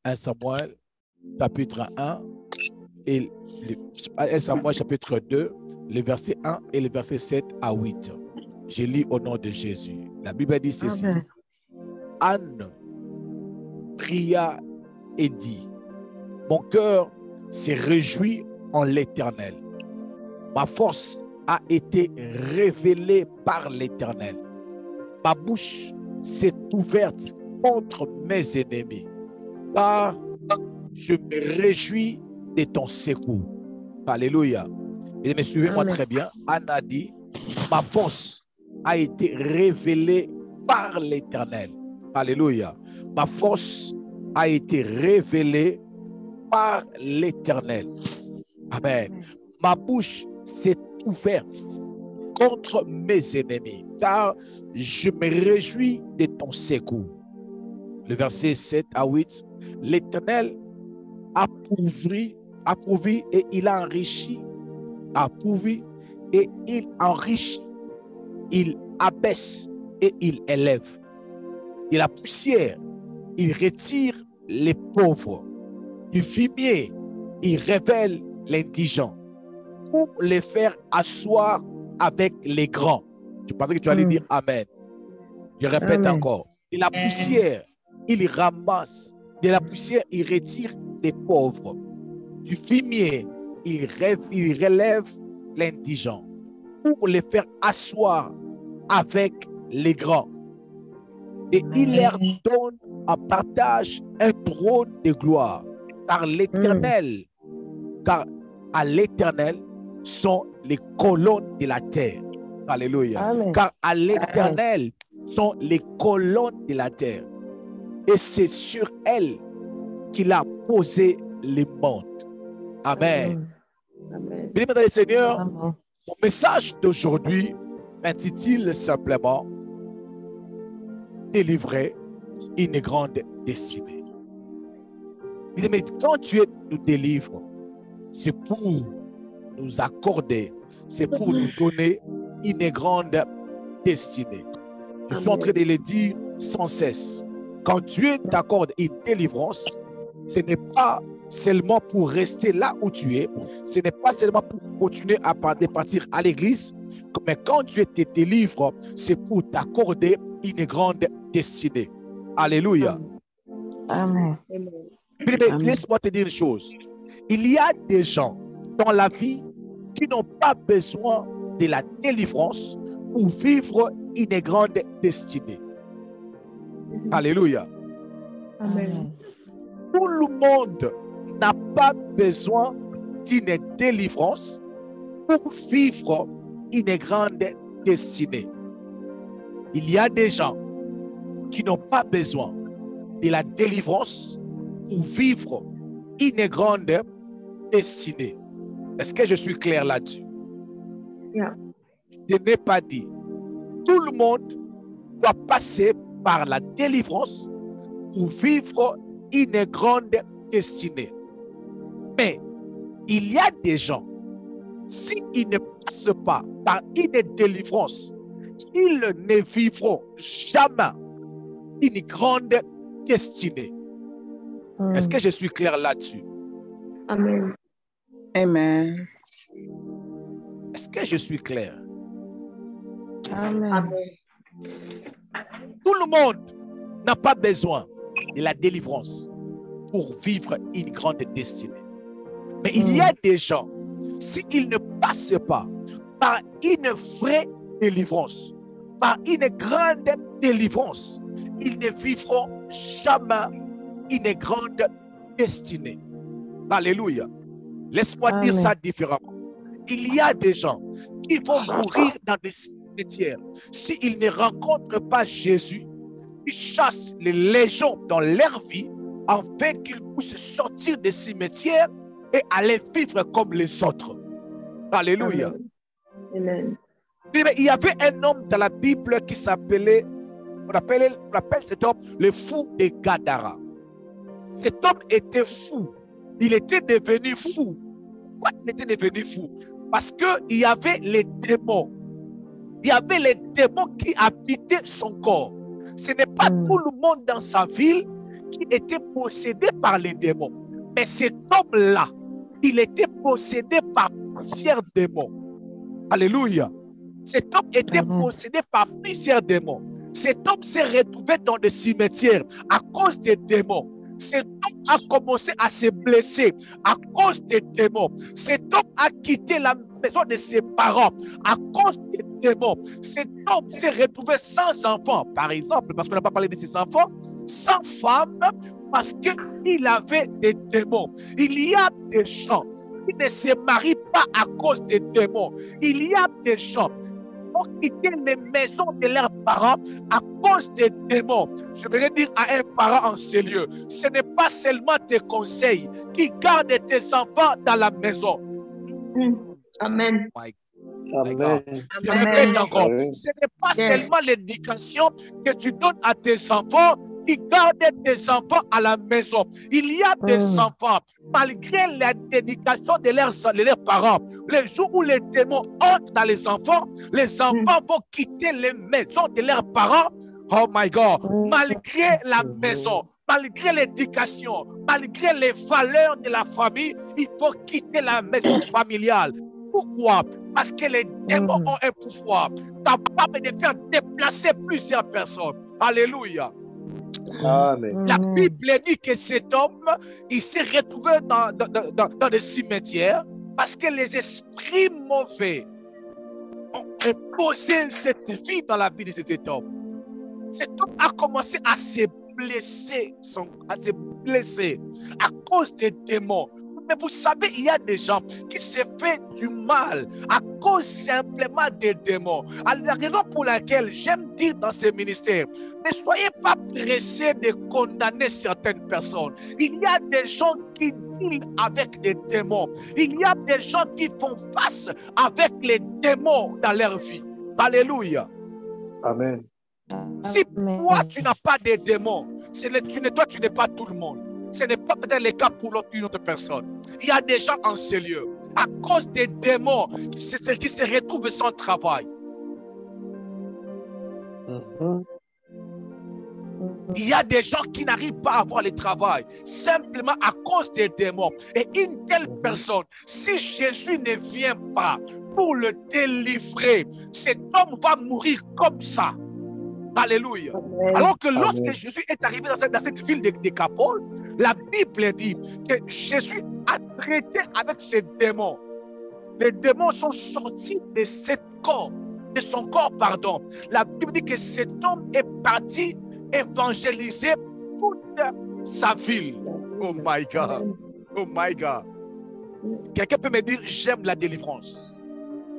1 Samuel chapitre 1 et 1 Samuel chapitre 2, le verset 1 et le verset 7 à 8. Je lis au nom de Jésus. La Bible dit ceci. Amen. Anne pria et dit, mon cœur s'est réjoui en l'Éternel. Ma force a été révélée par l'Éternel. Ma bouche s'est ouverte contre mes ennemis, car je me réjouis de ton secours. Alléluia. Et me suivez-moi très bien. Anne a dit, ma force a été révélée par l'Éternel. Alléluia. Ma force a été révélée par l'Éternel. Amen. Ma bouche s'est ouverte contre mes ennemis, car je me réjouis de ton secours. Le verset 7 à 8. L'Éternel a pourvu et il a enrichi, a pourvu et il enrichit, il abaisse et il élève. De la poussière, il retire les pauvres. Du fumier, il révèle l'indigent pour les faire asseoir avec les grands. Je pensais que tu allais dire Amen. Je répète encore. De la poussière, il ramasse. De la poussière, il retire les pauvres. Du fumier, il relève l'indigent pour les faire asseoir avec les grands. Et il leur donne en partage un trône de gloire. Car à l'Éternel sont les colonnes de la terre. Alléluia. Amen. Car à l'Éternel sont les colonnes de la terre. Et c'est sur elle qu'il a posé les mondes. Amen. Bien, mesdames et seigneurs, mon message d'aujourd'hui s'intitule simplement délivrer une grande destinée. Mais quand Dieu nous délivre, c'est pour nous accorder, c'est pour nous donner une grande destinée. Je suis en train de le dire sans cesse. Quand Dieu t'accorde une délivrance, ce n'est pas seulement pour rester là où tu es, ce n'est pas seulement pour continuer à partir à l'église, mais quand Dieu te délivre, c'est pour t'accorder une grande destinée. Alléluia. Amen. Laisse-moi te dire une chose. Il y a des gens dans la vie qui n'ont pas besoin de la délivrance pour vivre une grande destinée. Alléluia. Amen. Tout le monde n'a pas besoin d'une délivrance pour vivre une grande destinée. Il y a des gens qui n'ont pas besoin de la délivrance pour vivre une grande destinée. Est-ce que je suis clair là-dessus? Yeah. Je n'ai pas dit. Tout le monde doit passer par la délivrance pour vivre une grande destinée. Mais il y a des gens, s'ils ne passent pas par une délivrance, ils ne vivront jamais une grande destinée. Est-ce que je suis clair là-dessus? Amen. Amen. Est-ce que je suis clair? Amen. Tout le monde n'a pas besoin de la délivrance pour vivre une grande destinée. Mais il y a des gens, s'ils ne passent pas par une vraie délivrance, par une grande délivrance, ils ne vivront jamais une grande destinée. Alléluia. Laisse-moi dire ça différemment. Il y a des gens qui vont mourir dans des cimetières. S'ils ne rencontrent pas Jésus, ils chassent les légions dans leur vie afin qu'ils puissent sortir des cimetières et aller vivre comme les autres. Alléluia. Amen. Il y avait un homme dans la Bible qui s'appelait, on appelle cet homme le fou de Gadara. Cet homme était fou. Il était devenu fou. Pourquoi il était devenu fou? Parce qu'il y avait les démons. Il y avait les démons qui habitaient son corps. Ce n'est pas tout le monde dans sa ville qui était possédé par les démons. Mais cet homme-là, il était possédé par plusieurs démons. Alléluia. Cet homme était possédé par plusieurs démons. Cet homme s'est retrouvé dans des cimetières à cause des démons. Cet homme a commencé à se blesser à cause des démons. Cet homme a quitté la maison de ses parents à cause des démons. Cet homme s'est retrouvé sans enfants, par exemple, parce qu'on n'a pas parlé de ses enfants, sans femme, parce qu'il avait des démons. Il y a des gens qui ne se marient pas à cause des démons. Il y a des gens qui ont quitté les maisons de leurs parents à cause des démons. Je voudrais dire à un parent en ces lieux, ce n'est pas seulement tes conseils qui gardent tes enfants dans la maison. Amen. Amen. Je répète encore, ce n'est pas seulement l'éducation que tu donnes à tes enfants qui gardent tes enfants à la maison. Il y a des enfants, malgré la dédication de leurs parents, les jours où les démons entrent dans les enfants vont quitter les maisons de leurs parents. Oh my God, malgré la maison, malgré l'éducation, malgré les valeurs de la famille, il faut quitter la maison familiale. Pourquoi? Parce que les démons ont un pouvoir capable de faire déplacer plusieurs personnes. Alléluia. Amen. La Bible dit que cet homme, il s'est retrouvé dans des cimetières parce que les esprits mauvais ont imposé cette vie dans la vie de cet homme. Cet homme a commencé à se blesser, à cause des démons. Mais vous savez, il y a des gens qui se font du mal à cause simplement des démons. Alors, la raison pour laquelle j'aime dire dans ce ministère, ne soyez pas pressés de condamner certaines personnes. Il y a des gens qui dealent avec des démons. Il y a des gens qui font face avec les démons dans leur vie. Alléluia. Amen. Si toi, tu n'as pas de démons, toi, tu n'es pas tout le monde. Ce n'est pas peut-être le cas pour une autre personne. Il y a des gens en ces lieux, à cause des démons, qui se retrouvent sans travail. Il y a des gens qui n'arrivent pas à avoir le travail, simplement à cause des démons. Et une telle personne, si Jésus ne vient pas pour le délivrer, cet homme va mourir comme ça. Alléluia. Alors que lorsque Jésus est arrivé dans cette ville de Décapole, la Bible dit que Jésus a traité avec ces démons. Les démons sont sortis de son corps, pardon. La Bible dit que cet homme est parti évangéliser toute sa ville. Oh my God. Oh my God. Quelqu'un peut me dire, j'aime la délivrance.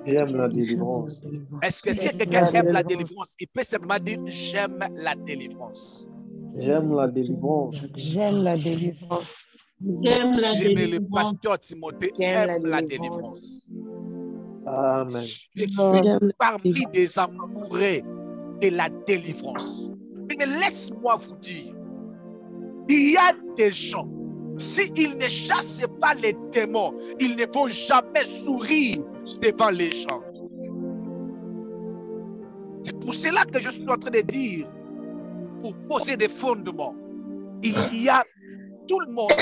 J'aime la délivrance. Est-ce que si quelqu'un aime la délivrance, il peut simplement dire, j'aime la délivrance. J'aime la délivrance. J'aime la délivrance. J'aime la délivrance. Le pasteur Timothée aime la délivrance. Amen. Je suis parmi des amoureux de la délivrance. Mais laisse-moi vous dire, il y a des gens, s'ils ne chassent pas les démons, ils ne vont jamais sourire devant les gens. C'est pour cela que je suis en train de dire, pour poser des fondements, il y a tout le monde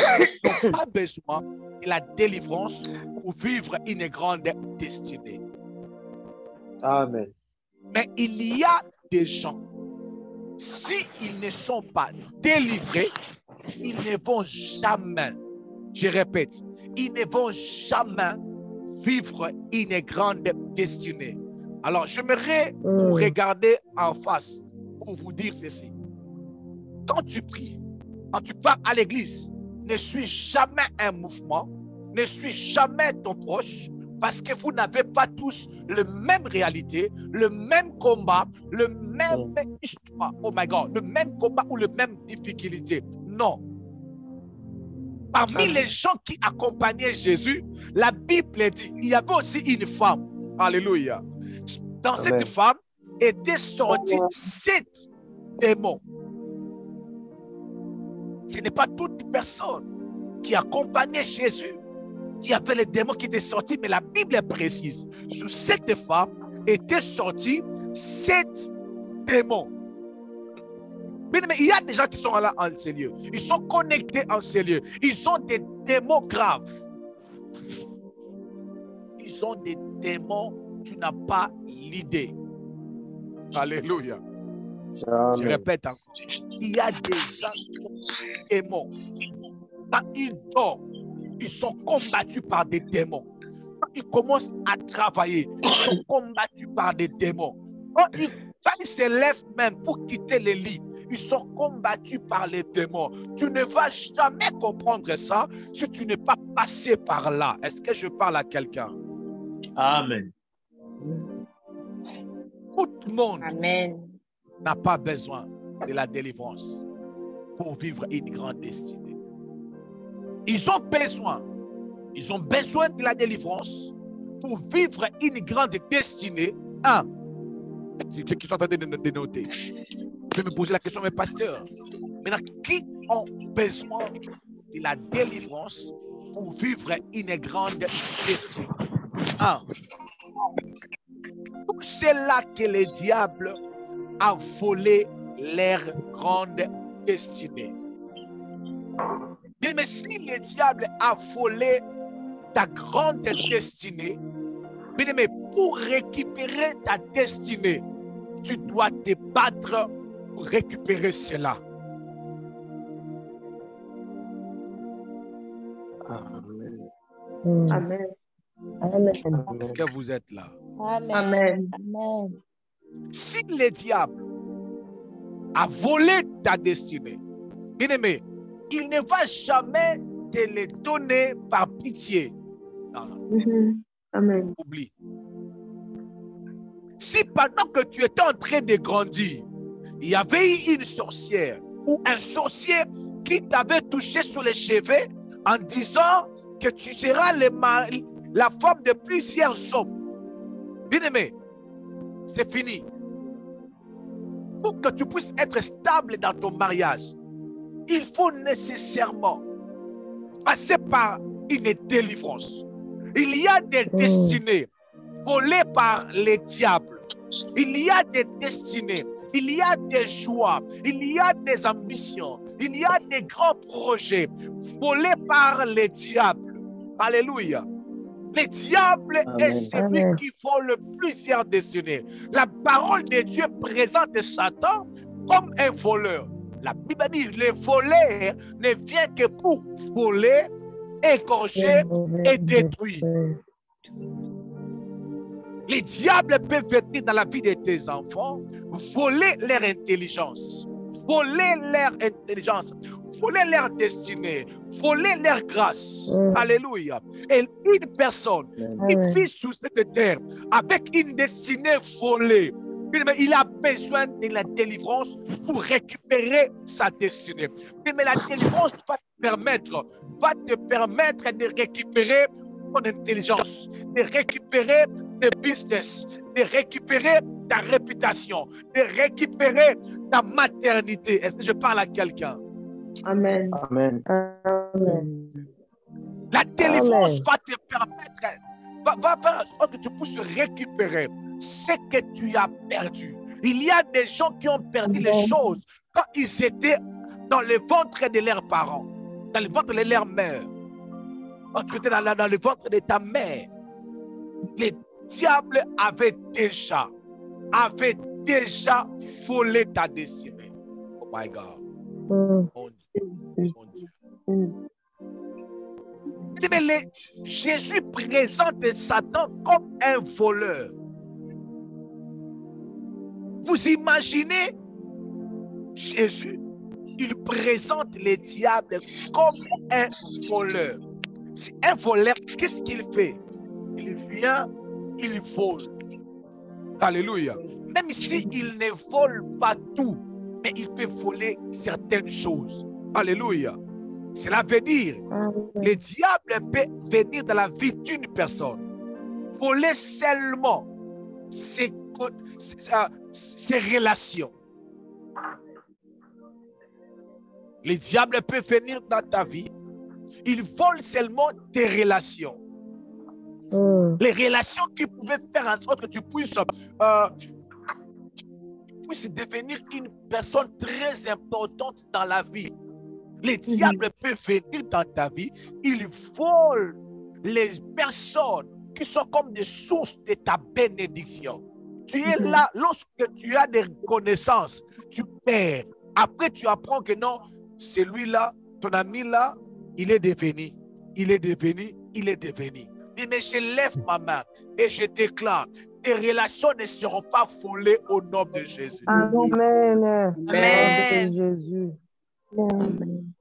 n'a pas besoin de la délivrance pour vivre une grande destinée. Amen. Mais il y a des gens, s'ils ne sont pas délivrés, ils ne vont jamais, je répète, ils ne vont jamais vivre une grande destinée. Alors, j'aimerais vous regarder en face pour vous dire ceci. Quand tu pries, quand tu pars à l'église, ne suis jamais un mouvement, ne suis jamais ton proche, parce que vous n'avez pas tous la même réalité, le même combat, le même histoire, oh my God, le même combat ou le même difficulté. Non. Parmi les gens qui accompagnaient Jésus, la Bible dit, il y avait aussi une femme. Alléluia. Dans cette femme étaient sortis 7 démons. Ce n'est pas toute personne qui accompagnait Jésus qui avait les démons qui étaient sortis, mais la Bible est précise. Sur cette femme étaient sortis 7 démons. Mais il y a des gens qui sont là en ces lieux. Ils sont connectés en ces lieux. Ils ont des démons graves. Ils ont des démons, tu n'as pas l'idée. Alléluia. Amen. Je répète encore. Il y a des gens qui ont des démons. Quand ils dorment, ils sont combattus par des démons. Quand ils commencent à travailler, ils sont combattus par des démons. Quand ils se lèvent même pour quitter les lits, ils sont combattus par les démons. Tu ne vas jamais comprendre ça si tu n'es pas passé par là. Est-ce que je parle à quelqu'un? Amen. Tout le monde Amen. n'a pas besoin de la délivrance pour vivre une grande destinée. Ils ont besoin de la délivrance pour vivre une grande destinée. Ceux qui sont en train de noter. Je vais me poser la question, mes pasteurs. Maintenant, qui ont besoin de la délivrance pour vivre une grande destinée? Tout ceux-là que le diable a volé leur grande destinée. Mais si le diable a volé ta grande destinée, mais pour récupérer ta destinée, tu dois te battre pour récupérer cela. Amen. Amen. Amen. Est-ce que vous êtes là? Amen. Amen. Si le diable a volé ta destinée, bien-aimé, il ne va jamais te le donner par pitié. Non, non. Amen. Oublie. Si pendant que tu étais en train de grandir, il y avait eu une sorcière ou un sorcier qui t'avait touché sur les cheveux en disant que tu seras la femme de plusieurs hommes. Bien-aimé, c'est fini. Pour que tu puisses être stable dans ton mariage, il faut nécessairement passer par une délivrance. Il y a des destinées volées par les diables. Il y a des destinées. Il y a des joies. Il y a des ambitions. Il y a des grands projets volés par les diables. Alléluia. Le diable est celui qui vole plusieurs destinées. La parole de Dieu présente Satan comme un voleur. La Bible dit le voleur ne vient que pour voler, égorger et détruire. Les diables peuvent venir dans la vie de tes enfants, voler leur intelligence, voler leur destinée, voler leur grâce. Alléluia. Et une personne qui vit sous cette terre avec une destinée volée, il a besoin de la délivrance pour récupérer sa destinée. Mais la délivrance va te permettre de récupérer ton intelligence, de récupérer tes business, de récupérer ta réputation, de récupérer ta maternité. Est-ce que je parle à quelqu'un? Amen. Amen. Amen. La délivrance va te permettre, va faire en sorte que tu puisses récupérer ce que tu as perdu. Il y a des gens qui ont perdu les choses quand ils étaient dans le ventre de leurs parents, dans le ventre de leur mère. Quand tu étais dans le ventre de ta mère, les diables avaient déjà volé ta destinée. Oh my God. Mon Dieu. Mon Dieu. Mais Jésus présente Satan comme un voleur. Vous imaginez Jésus, il présente les diables comme un voleur. C'est un voleur, qu'est-ce qu'il fait? Il vient, il vole. Alléluia. Même s'il ne vole pas tout, mais il peut voler certaines choses. Alléluia. Cela veut dire, le diable peut venir dans la vie d'une personne, voler seulement ses relations. Le diable peut venir dans ta vie, il vole seulement tes relations. Les relations qui pouvaient faire en sorte que tu puisses puisses devenir une personne très importante dans la vie. Les diables peuvent venir dans ta vie, ils volent les personnes qui sont comme des sources de ta bénédiction. Tu es là, lorsque tu as des connaissances, tu perds. Après, tu apprends que non, celui-là, ton ami-là, il est devenu. Mais je lève ma main et je déclare, tes relations ne seront pas volées au nom de Jésus. Amen. Amen. Jésus. Amen.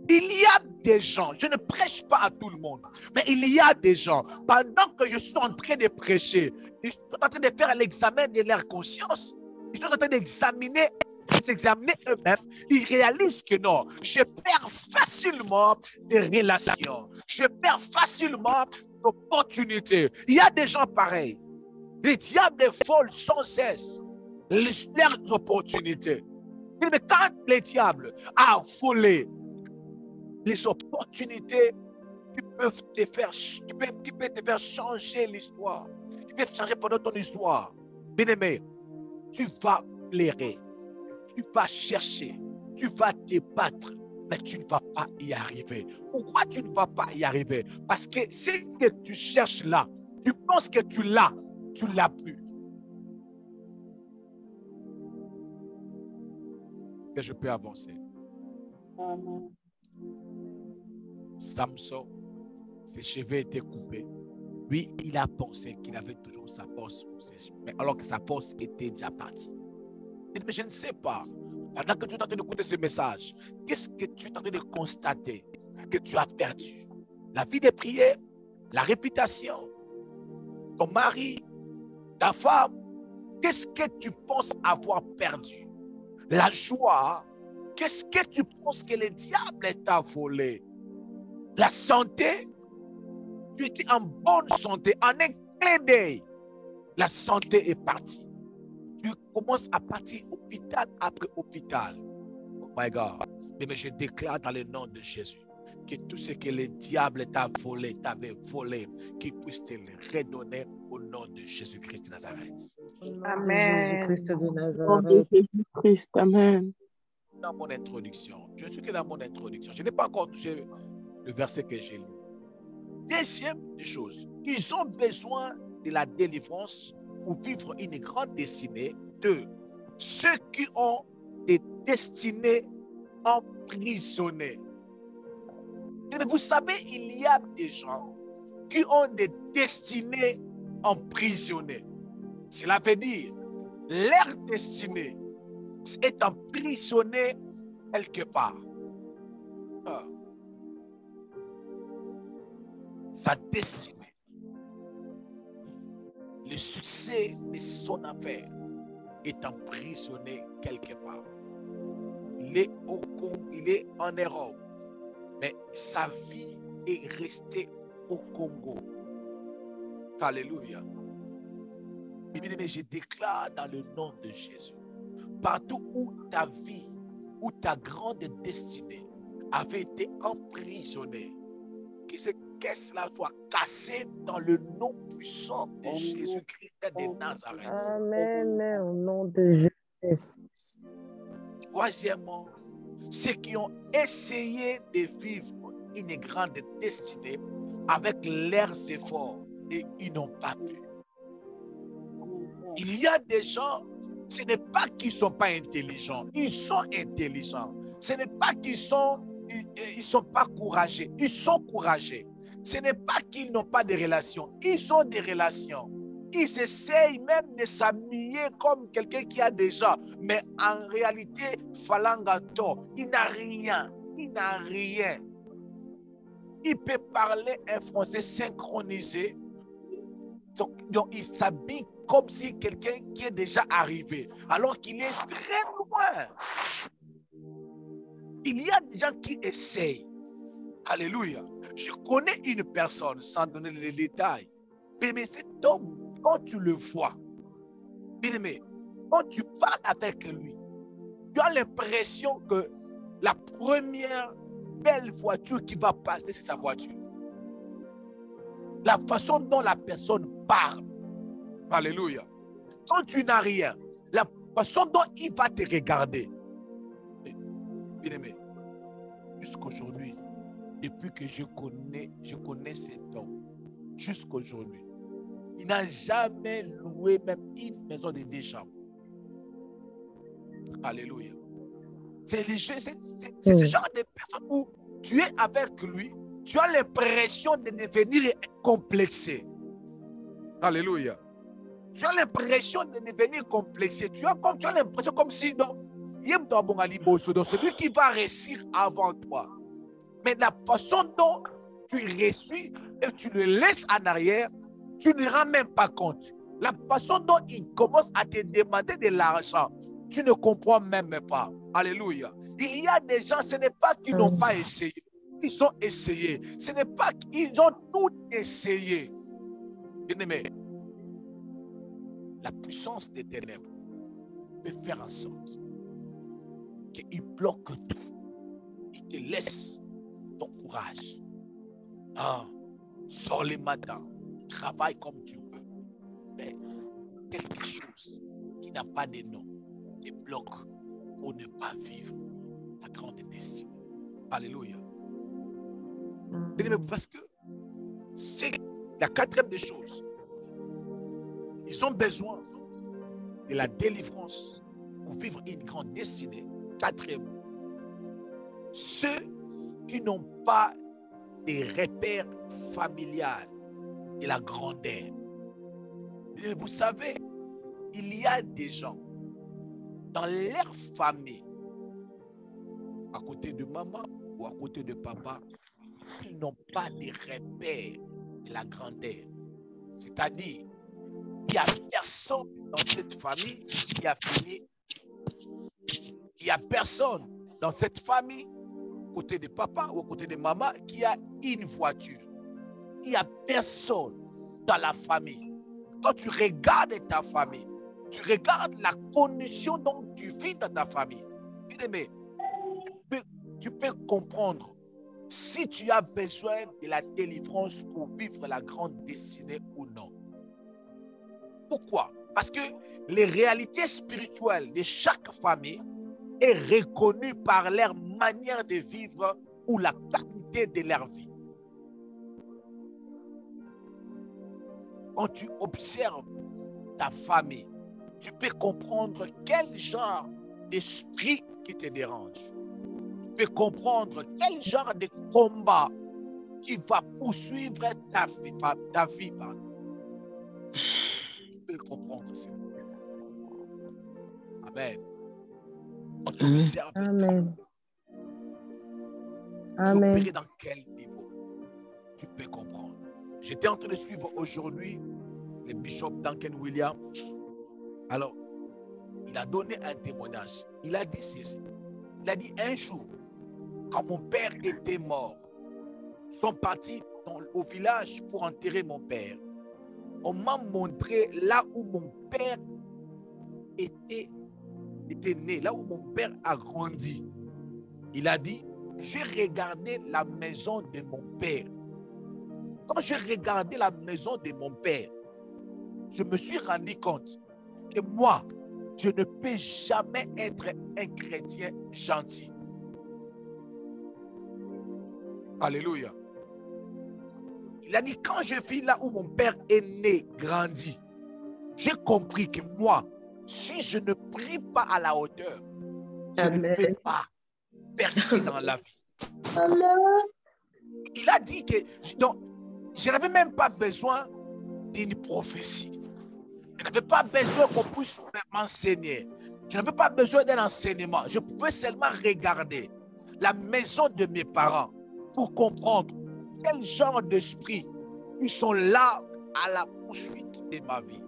Il y a des gens, je ne prêche pas à tout le monde, mais il y a des gens, pendant que je suis en train de prêcher, ils sont en train de faire l'examen de leur conscience, ils sont en train d'examiner eux-mêmes, ils réalisent que non, je perds facilement des relations, je perds facilement d'opportunités. Il y a des gens pareils, les diables volent sans cesse leurs opportunités. Mais quand les diables a volé les opportunités qui peuvent te faire changer l'histoire, qui peuvent changer pendant ton histoire, bien-aimé, tu vas plairer, tu vas chercher, tu vas te battre, mais tu ne vas pas y arriver. Pourquoi tu ne vas pas y arriver? Parce que ce que tu cherches là, tu penses que tu l'as plus. Que je peux avancer. Amen. Samson, ses cheveux étaient coupés. Lui, il a pensé qu'il avait toujours sa force, mais alors que sa force était déjà partie. Mais je ne sais pas, pendant que tu es en train d'écouter ce message, qu'est-ce que tu es en train de constater que tu as perdu? La vie de prière, la réputation, ton mari, ta femme, qu'est-ce que tu penses avoir perdu? La joie, qu'est-ce que tu penses que le diable t'a volé? La santé, tu étais en bonne santé, en un clin d'œil, la santé est partie. Tu commences à partir hôpital après hôpital. Oh my God. Mais je déclare dans le nom de Jésus que tout ce que le diable t'a volé, t'avait volé, qu'il puisse te le redonner au nom de Jésus-Christ de Nazareth. Amen. Jésus-Christ de Au nom de Nazareth. Jésus-Christ. Amen. Dans mon introduction, je suis que dans mon introduction, je n'ai pas encore touché le verset que j'ai lu. Deuxième chose, ils ont besoin de la délivrance pour vivre une grande destinée. Deux, ceux qui ont des destinées emprisonnées. Et vous savez, il y a des gens qui ont des destinées emprisonnées. Cela veut dire leur destinée est emprisonnée quelque part. Sa destinée, le succès de son affaire est emprisonné quelque part. Il est au Congo, il est en Europe, mais sa vie est restée au Congo. Alléluia. Mais je déclare dans le nom de Jésus, partout où ta vie, où ta grande destinée avait été emprisonnée, que cela soit cassé dans le nom puissant de Jésus-Christ de Nazareth. Amen. Au nom de Jésus. Troisièmement, ceux qui ont essayé de vivre une grande destinée avec leurs efforts et ils n'ont pas pu. Il y a des gens, ce n'est pas qu'ils ne sont pas intelligents, ils sont intelligents. Ce n'est pas qu'ils sont, ils sont pas courageux, ils sont courageux. Ce n'est pas qu'ils n'ont pas de relations, ils ont des relations. Ils essayent même de s'habiller comme quelqu'un qui a déjà, mais en réalité, Falangato, il n'a rien, il n'a rien. Il peut parler un français synchronisé, donc il s'habille comme si quelqu'un qui est déjà arrivé, alors qu'il est très loin. Il y a des gens qui essayent. Alléluia. Je connais une personne, sans donner les détails, mais cet homme, quand tu le vois, bien-aimé, quand tu parles avec lui, tu as l'impression que la première belle voiture qui va passer, c'est sa voiture. La façon dont la personne parle. Alléluia. Quand tu n'as rien, la façon dont il va te regarder. Bien-aimé, jusqu'aujourd'hui, depuis que je connais cet homme, jusqu'aujourd'hui, il n'a jamais loué même une maison de 2 chambres. Alléluia. C'est ce genre de personne où tu es avec lui, tu as l'impression de devenir complexé. Alléluia. Tu as l'impression de devenir complexé. Tu as l'impression comme si donc celui qui va réussir avant toi. Mais la façon dont tu réussis et tu le laisses en arrière, tu ne rends même pas compte. La façon dont il commence à te demander de l'argent, tu ne comprends même pas. Alléluia. Il y a des gens, ce n'est pas qu'ils n'ont pas essayé. Ils ont essayé. Ce n'est pas qu'ils ont tout essayé. Bien-aimé, la puissance des ténèbres peut faire en sorte qu'il bloque tout. Il te laisse ton courage. Sors les matins, travaille comme tu peux. Mais quelque chose qui n'a pas de nom te bloque pour ne pas vivre ta grande destinée. Alléluia. Parce que c'est la 4e des choses. Ils ont besoin de la délivrance pour vivre une grande destinée. 4e, ceux qui n'ont pas des repères familiales de la grandeur. Et vous savez, il y a des gens dans leur famille, à côté de maman ou à côté de papa, qui n'ont pas de repères de la grandeur. C'est-à-dire, il n'y a personne dans cette famille qui a fini. Il n'y a personne dans cette famille, côté de papa ou côté de maman, qui a une voiture. Il n'y a personne dans la famille. Quand tu regardes ta famille, tu regardes la condition dont tu vis dans ta famille. Bien-aimé, tu peux comprendre si tu as besoin de la délivrance pour vivre la grande destinée ou non. Pourquoi? Parce que les réalités spirituelles de chaque famille est reconnue par leur manière de vivre ou la qualité de leur vie. Quand tu observes ta famille, tu peux comprendre quel genre d'esprit qui te dérange. Tu peux comprendre quel genre de combat qui va poursuivre ta vie. Tu peux comprendre ça. Amen. On t'observe. Amen. Vous Amen. opérez dans quel niveau? Tu peux comprendre. J'étais en train de suivre aujourd'hui le bishop Duncan Williams. Alors, il a donné un témoignage. Il a dit ceci. Il a dit un jour, quand mon père était mort, ils sont partis au village pour enterrer mon père. On m'a montré là où mon père était né, là où mon père a grandi. Il a dit, j'ai regardé la maison de mon père. Quand j'ai regardé la maison de mon père, je me suis rendu compte que moi, je ne peux jamais être un chrétien gentil. Alléluia. Il a dit, quand je vis là où mon père est né, grandi, j'ai compris que moi, si je ne prie pas à la hauteur, je Amen. ne peux pas percer dans la vie. Il a dit que donc, je n'avais même pas besoin d'une prophétie. Je n'avais pas besoin qu'on puisse m'enseigner. Je n'avais pas besoin d'un enseignement. Je pouvais seulement regarder la maison de mes parents pour comprendre quel genre d'esprit ils sont là à la poursuite de ma vie.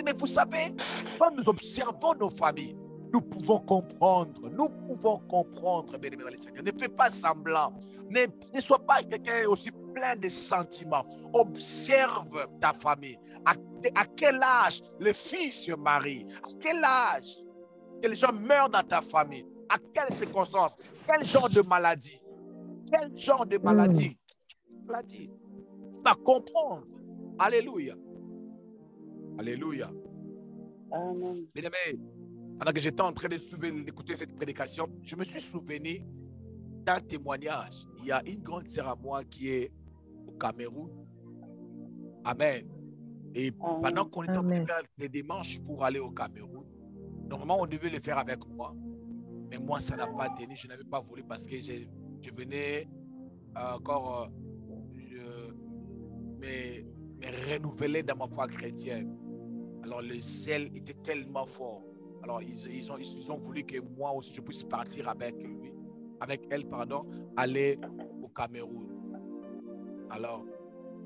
Mais vous savez, quand nous observons nos familles, nous pouvons comprendre. Ne fais pas semblant. Ne sois pas quelqu'un aussi plein de sentiments. Observe ta famille. À quel âge les filles se marient? À quel âge que les gens meurent dans ta famille? À quelles circonstances? Quel genre de maladie? Quel genre de maladie? Maladie. Tu vas comprendre. Alléluia. Alléluia. Amen. Bien-aimé, Pendant que j'étais en train d'écouter cette prédication, je me suis souvenu d'un témoignage. Il y a une grande sœur à moi qui est au Cameroun. Amen. Et pendant qu'on était en train de faire des démarches pour aller au Cameroun, normalement on devait le faire avec moi. Mais moi, ça n'a pas tenu. Je n'avais pas voulu parce que je venais encore me renouveler dans ma foi chrétienne. Alors le zèle était tellement fort. Alors ils ont voulu que moi aussi je puisse partir avec elle, aller au Cameroun. Alors,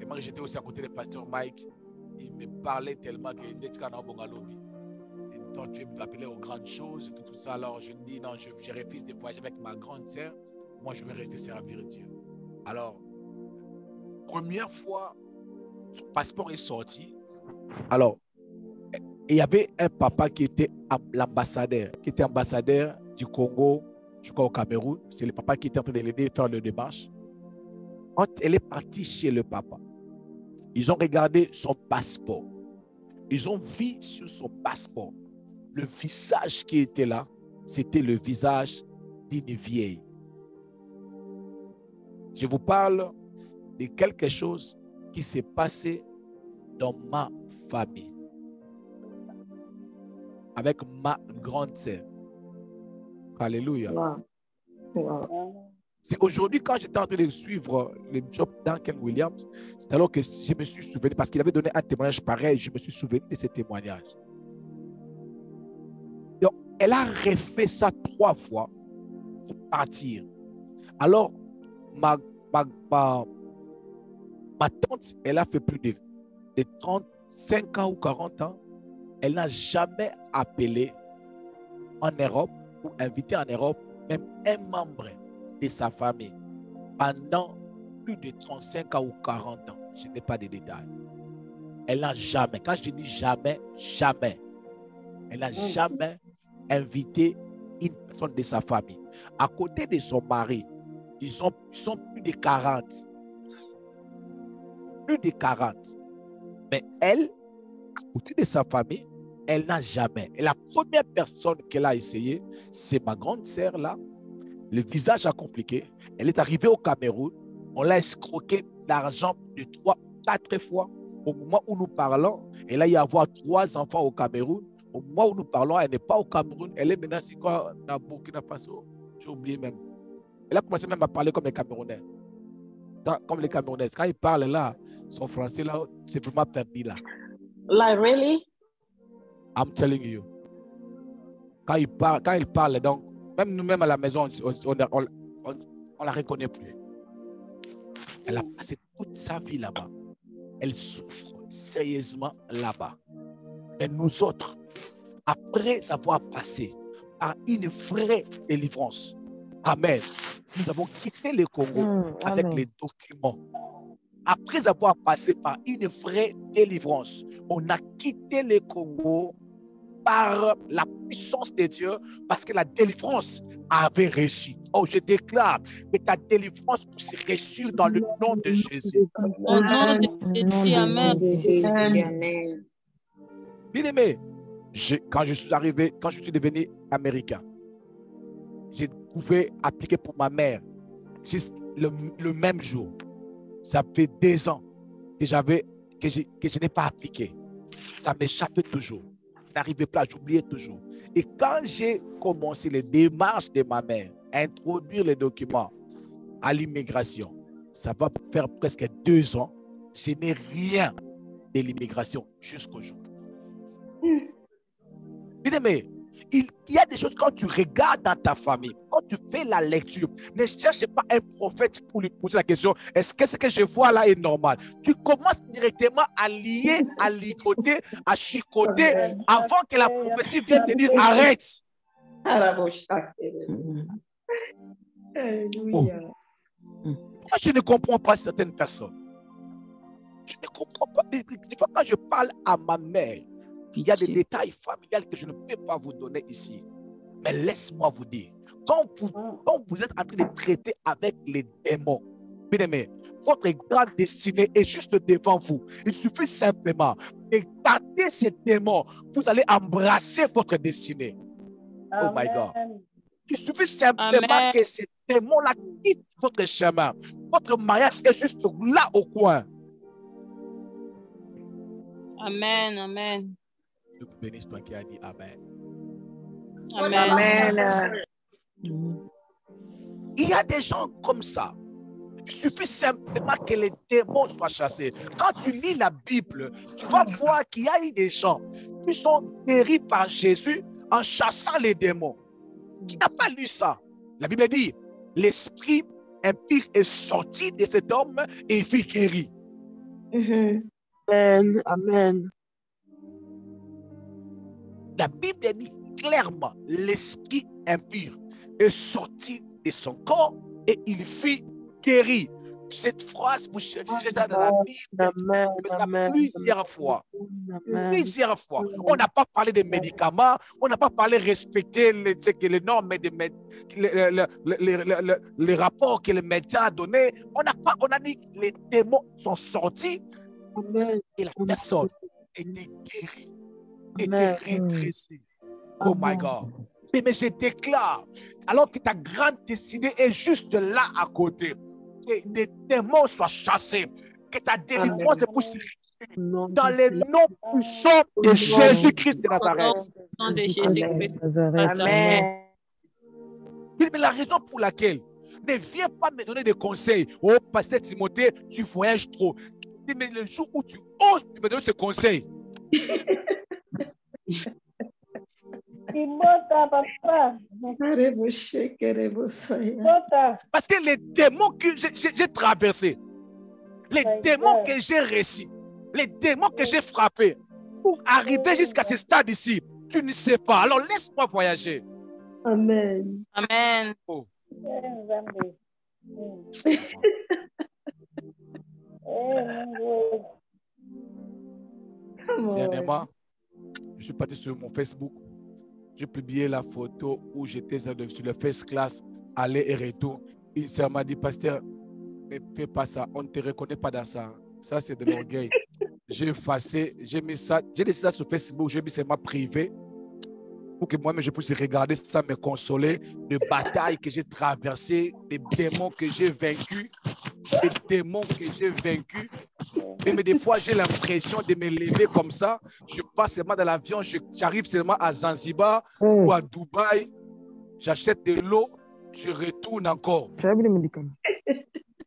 et moi j'étais aussi à côté du pasteur Mike. Il me parlait tellement que dès que tu es appelé aux grandes choses, tout ça. Alors je dis non, je refuse de voyager avec ma grande sœur. Moi je vais rester servir Dieu. Alors, première fois, son passeport est sorti. Alors, il y avait un papa qui était l'ambassadeur, du Congo, je crois au Cameroun. C'est le papa qui était en train de l'aider à faire le démarche. Quand elle est partie chez le papa, ils ont regardé son passeport. Ils ont vu sur son passeport le visage qui était là, c'était le visage d'une vieille. Je vous parle de quelque chose qui s'est passé dans ma famille avec ma grande sœur. Alléluia. Wow. Wow. C'est aujourd'hui, quand j'étais en train de suivre le job Duncan Williams, c'est alors que je me suis souvenu, parce qu'il avait donné un témoignage pareil, je me suis souvenu de ce témoignage. Donc, elle a refait ça 3 fois pour partir. Alors, ma tante, elle a fait plus de 35 ans ou 40 ans. Elle n'a jamais appelé en Europe ou invité en Europe même un membre de sa famille pendant plus de 35 ans ou 40 ans. Je n'ai pas de détails. Elle n'a jamais, quand je dis jamais, jamais, elle n'a jamais invité une personne de sa famille. À côté de son mari, ils sont plus de 40. Plus de 40. Mais elle, à côté de sa famille, elle n'a jamais. Et la première personne qu'elle a essayé, c'est ma grande sœur là. Le visage a compliqué. Elle est arrivée au Cameroun. On l'a escroqué l'argent de 3 ou 4 fois. Au moment où nous parlons, elle a eu à avoir 3 enfants au Cameroun. Au moment où nous parlons, elle n'est pas au Cameroun. Elle est maintenant, c'est quoi, dans Burkina Faso? J'ai oublié même. Elle a commencé même à parler comme les Camerounais. Comme les Camerounais. Quand ils parlent là, son français là, c'est vraiment perdu là. Like, really? I'm telling you. Quand il parle, donc, même nous-mêmes à la maison, on la reconnaît plus. Elle a passé toute sa vie là-bas. Elle souffre sérieusement là-bas. Et nous autres, après avoir passé par une vraie délivrance, amen, nous avons quitté le Congo avec les documents. Après avoir passé par une vraie délivrance, on a quitté le Congo par la puissance de Dieu, parce que la délivrance avait reçu. Oh, je déclare que ta délivrance puisse réussir dans le nom de Jésus. Au nom de Jésus, Amen. Bien aimé, quand je suis devenu américain, je pouvais appliquer pour ma mère juste le même jour. Ça fait 2 ans que je n'ai pas appliqué. Ça m'échappait toujours. Je n'arrivais pas, j'oubliais toujours. Et quand j'ai commencé les démarches de ma mère, à introduire les documents à l'immigration, ça va faire presque 2 ans, je n'ai rien de l'immigration jusqu'au jour. Bien aimé, il y a des choses quand tu regardes dans ta famille, quand tu fais la lecture, ne cherche pas un prophète pour lui poser la question, est-ce que ce que je vois là est normal? Tu commences directement à lier, à ligoter, à chicoter avant que la prophétie vienne te dire arrête. Oh. Pourquoi je ne comprends pas certaines personnes? Je ne comprends pas. Des fois, quand je parle à ma mère, il y a des détails familiaux que je ne peux pas vous donner ici. Mais laisse-moi vous dire, quand vous êtes en train de traiter avec les démons, bien aimé, votre grande destinée est juste devant vous. Il suffit simplement de garder ces démons. Vous allez embrasser votre destinée. Oh my God. Amen. Il suffit simplement Amen. que ces démons-là quittent votre chemin. Votre mariage est juste là au coin. Amen. Amen. Je vous bénisse, toi qui as dit Amen. Amen. Amen. Il y a des gens comme ça. Il suffit simplement que les démons soient chassés. Quand tu lis la Bible, tu vas voir qu'il y a eu des gens qui sont guéris par Jésus en chassant les démons. Qui n'a pas lu ça? La Bible dit, l'esprit impur est sorti de cet homme et il fut guéri. Amen. Amen. La Bible dit clairement, l'esprit impur est sorti de son corps et il fut guéri. Cette phrase, vous cherchez ça dans la Bible, Amen. ça Amen. plusieurs fois. Amen. Plusieurs fois. On n'a pas parlé des médicaments, on n'a pas parlé de respecter les normes, les rapports que le médecin a donnés. On a dit que les démons sont sortis Amen. et la personne était guérie, était Amen. redressée. Oh my God. Mais je déclare, alors que ta grande destinée est juste là à côté, que les démons soient chassés, que ta délivrance est possible. Dans les noms puissants de Jésus-Christ de Nazareth. Au nom de Jésus-Christ. Amen. Mais la raison pour laquelle, ne viens pas me donner des conseils. Oh, pasteur Timothée, tu voyages trop. Mais le jour où tu oses me donner ce conseil, Ibota, papa. Ibota. parce que les démons que j'ai traversés, les démons que j'ai réussi, les démons que j'ai frappés, pour arriver jusqu'à ce stade ici, tu ne sais pas. Alors laisse-moi voyager. Amen. Amen. Oh. Dernièrement, je suis parti sur mon Facebook. J'ai publié la photo où j'étais sur le first class, aller et retour. Il m'a dit, pasteur, ne fais pas ça, on ne te reconnaît pas dans ça. Ça, c'est de l'orgueil. J'ai effacé, j'ai mis ça, j'ai laissé ça sur Facebook, j'ai mis ça privé pour que moi-même je puisse regarder ça, me consoler de batailles que j'ai traversées, des démons que j'ai vaincus, des démons que j'ai vaincus. Mais des fois, j'ai l'impression de me lever comme ça. Je passe seulement dans l'avion, j'arrive seulement à Zanzibar ou à Dubaï. J'achète de l'eau, je retourne encore.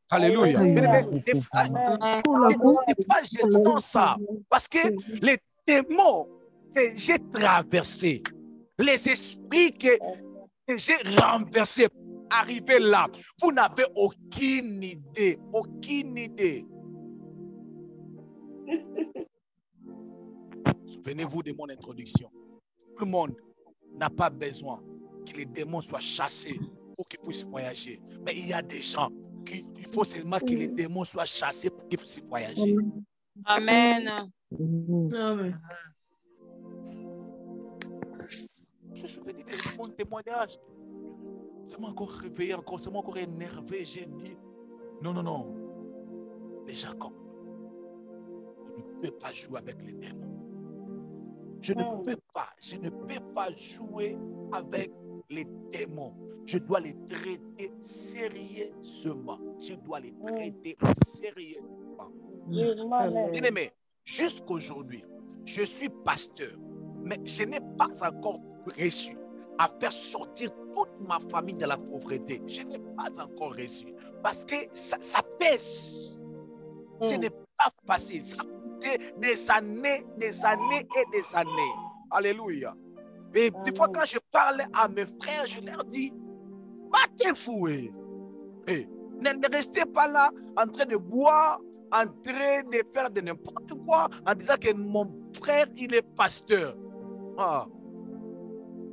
Alléluia. Des fois, je sens ça. Parce que les démons que j'ai traversés, les esprits que j'ai renversés, arrivés là, vous n'avez aucune idée. Aucune idée. Souvenez-vous de mon introduction. Tout le monde n'a pas besoin que les démons soient chassés pour qu'ils puissent voyager. Mais il y a des gens qui, il faut seulement que les démons soient chassés pour qu'ils puissent voyager. Amen. Amen. Je me souviens de mon témoignage. Ça m'a encore réveillé, ça m'a encore énervé. J'ai dit, non, non, non. Les gens comme nous, on ne peut pas jouer avec les démons. Je ne peux pas jouer avec les démons. Je dois les traiter sérieusement. Je dois les traiter sérieusement. Bien-aimé, jusqu'aujourd'hui, je suis pasteur, mais je n'ai pas encore réussi à faire sortir toute ma famille de la pauvreté. Je n'ai pas encore réussi parce que ça pèse. Ce n'est pas facile. Ça des années et des années. Alléluia. Et des fois, quand je parle à mes frères, je leur dis, battez-vous. Ne restez pas là en train de boire, en train de faire de n'importe quoi, en disant que mon frère, il est pasteur. Ah.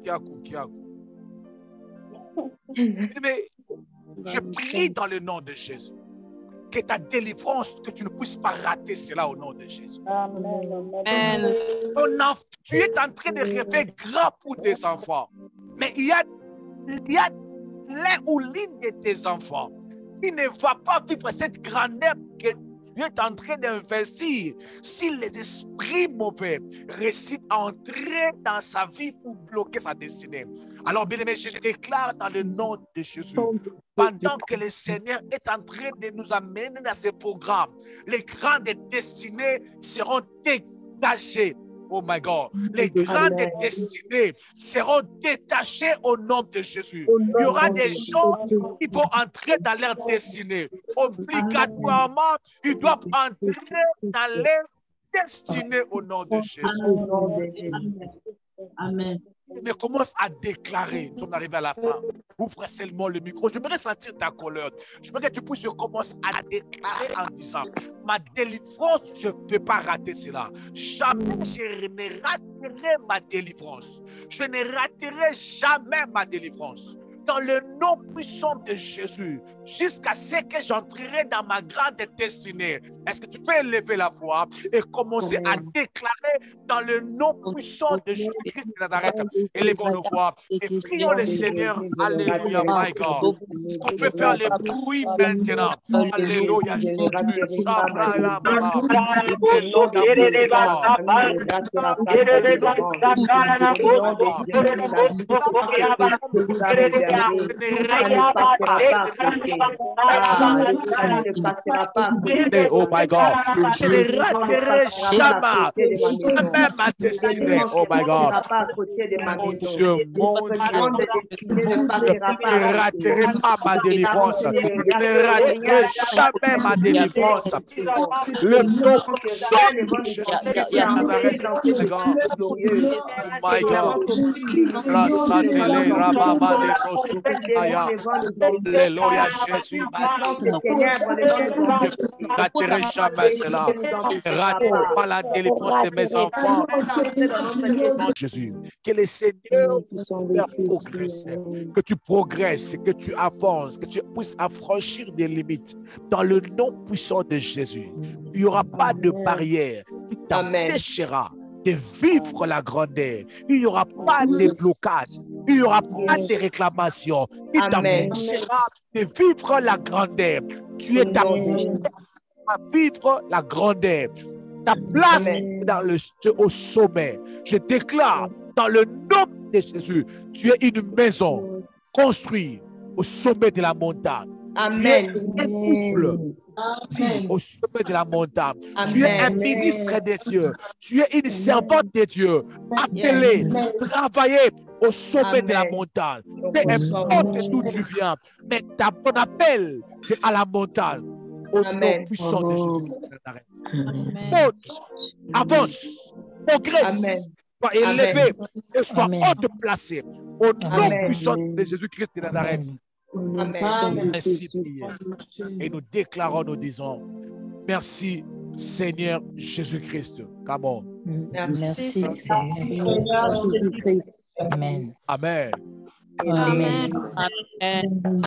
Kiakou. Mais je prie dans le nom de Jésus. Que ta délivrance, que tu ne puisses pas rater cela au nom de Jésus. Amen. Tu es en train de rêver grand pour tes enfants. Mais il y a l'un ou l'une de tes enfants qui ne va pas vivre cette grandeur que Dieu est en train d'investir. Si les esprits mauvais réussissent à entrer dans sa vie pour bloquer sa destinée. Alors, bien aimé, je déclare dans le nom de Jésus, pendant que le Seigneur est en train de nous amener dans ce programme, les grandes destinées seront dégagées. Oh my God, les grandes destinées seront détachées au nom de Jésus. Il y aura des gens qui vont entrer dans leur destinée. Obligatoirement, ils doivent entrer dans leur destinée au nom de Jésus. Amen. Mais commence à déclarer. Nous sommes arrivés à la fin. Ouvre seulement le micro. Je voudrais sentir ta colère. Je voudrais que tu puisses commencer à déclarer en disant: ma délivrance, je ne peux pas rater cela. Jamais je ne raterai ma délivrance. Je ne raterai jamais ma délivrance. Dans le nom puissant de Jésus, jusqu'à ce que j'entrerai dans ma grande destinée. Est-ce que tu peux élever la voix et commencer à déclarer dans le nom puissant de Jésus-Christ de Nazareth? Élevons nos voix et prions le Seigneur. Alléluia, my God. Est-ce qu'on peut faire le bruit maintenant? Alléluia, Jésus. Oh my God, je ne raterai jamais ma destinée. Oh my God, mon Dieu, je ne raterai pas ma délivrance. Je ne raterai jamais ma délivrance. Le nom de Jésus de Nazareth, oh my God, la satellée rababa de Kosukaya. Alléluia, Jésus. Je ne raterai jamais cela. Je ne raterai pas la délivrance de mes enfants. Jésus, que le Seigneur puisse faire progresser, que tu progresses, que tu avances, que tu puisses affranchir des limites. Dans le nom puissant de Jésus, il n'y aura pas de barrière qui t'empêchera de vivre la grandeur. Il n'y aura pas de blocage. Il n'y aura pas de réclamation qui t'empêchera de vivre la grandeur. Tu es appelé à vivre la grandeur. Ta place au sommet. Je déclare dans le nom de Jésus, tu es une maison construite au sommet de la montagne. Tu es un couple au sommet de la montagne. Tu es un ministre des dieux. Tu es une servante de Dieu. Appelée, travailler au sommet de la montagne. Peu importe d'où tu viens, mais ton appel, c'est à la montagne. Au nom puissant de Jésus. Monte, avance, progresse, sois élevé et sois haute placé. Au nom puissant de Jésus-Christ de Nazareth. Merci, et nous déclarons, nous disons: merci Seigneur Jésus-Christ. Come on. Merci Seigneur Jésus-Christ. Amen. Amen. Amen. Amen.